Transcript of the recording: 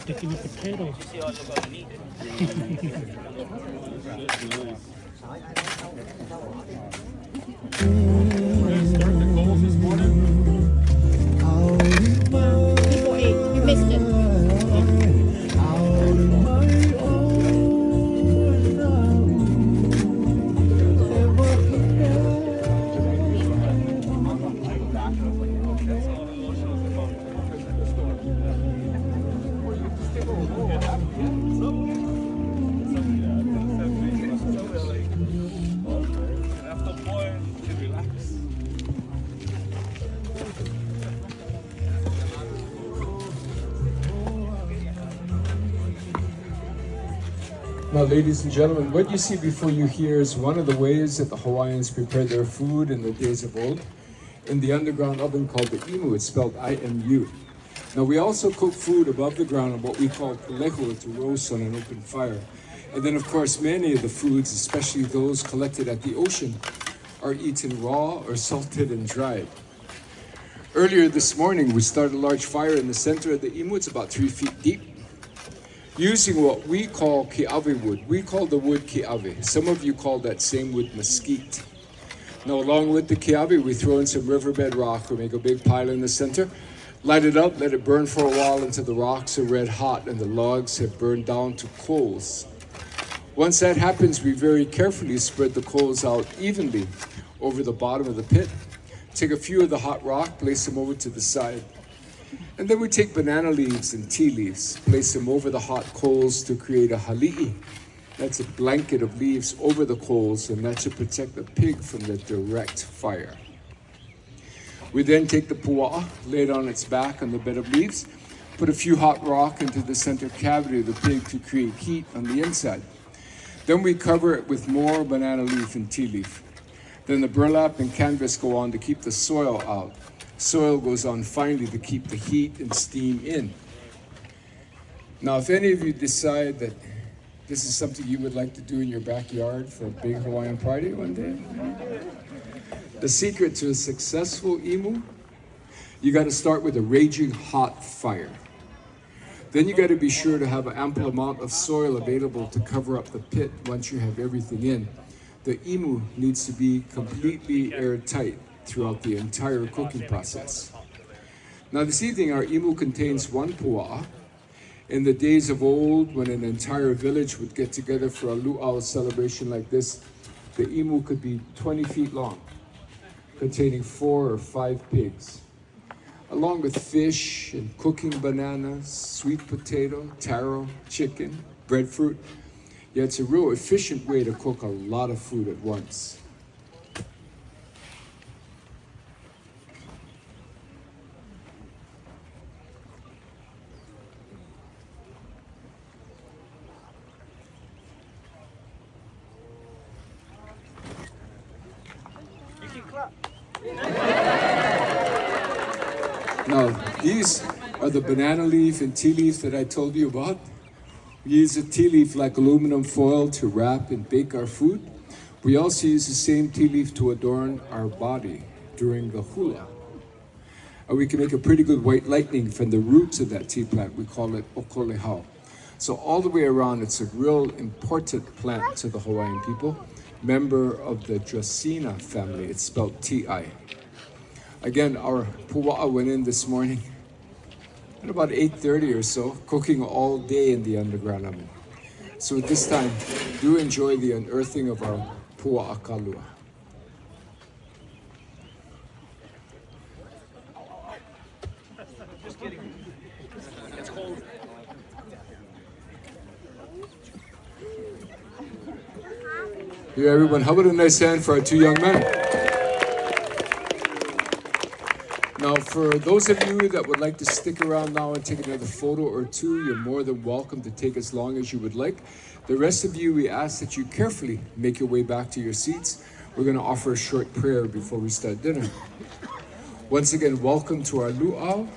sticky with potatoes. People ate. We missed it. Now, ladies and gentlemen, what you see before you here is one of the ways that the Hawaiians prepared their food in the days of old in the underground oven called the imu. It's spelled I-M-U. Now, we also cook food above the ground on what we call peleho, to roast on an open fire. And then, of course, many of the foods, especially those collected at the ocean, are eaten raw or salted and dried. Earlier this morning, we started a large fire in the center of the imu. It's about 3 feet deep, using what we call ki'awe wood. We call the wood ki'awe. Some of you call that same wood mesquite. Now, along with the ki'awe, we throw in some riverbed rock. We make a big pile in the center, light it up, let it burn for a while until the rocks are red hot and the logs have burned down to coals. Once that happens, we very carefully spread the coals out evenly over the bottom of the pit. Take a few of the hot rock, place them over to the side. And then we take banana leaves and tea leaves, place them over the hot coals to create a hali'i. That's a blanket of leaves over the coals, and that should protect the pig from the direct fire. We then take the pua'a, lay it on its back on the bed of leaves, put a few hot rock into the center cavity of the pig to create heat on the inside. Then we cover it with more banana leaf and tea leaf. Then the burlap and canvas go on to keep the soil out. Soil goes on finally to keep the heat and steam in. Now, if any of you decide that this is something you would like to do in your backyard for a big Hawaiian party one day, the secret to a successful imu, you got to start with a raging hot fire. Then you got to be sure to have an ample amount of soil available to cover up the pit once you have everything in. The imu needs to be completely airtight throughout the entire cooking process. Now, this evening our imu contains one pua'a. In the days of old, when an entire village would get together for a luau celebration like this, the imu could be 20 feet long, containing 4 or 5 pigs, along with fish and cooking bananas, sweet potato, taro, chicken, breadfruit. Yeah, it's a real efficient way to cook a lot of food at once. Now, these are the banana leaf and tea leaf that I told you about. We use a tea leaf like aluminum foil to wrap and bake our food. We also use the same tea leaf to adorn our body during the hula. And we can make a pretty good white lightning from the roots of that tea plant. We call it okolehau. So all the way around, it's a real important plant to the Hawaiian people. Member of the Dracaena family. It's spelled T-I. Again, our pua'a went in this morning at about 8:30 or so, cooking all day in the underground oven. So at this time, do enjoy the unearthing of our pua'a kalua. Just kidding. It's cold. Yeah, everyone, how about a nice hand for our 2 young men? Now, for those of you that would like to stick around now and take another photo or two, you're more than welcome to take as long as you would like. The rest of you, we ask that you carefully make your way back to your seats. We're going to offer a short prayer before we start dinner. Once again, welcome to our luau.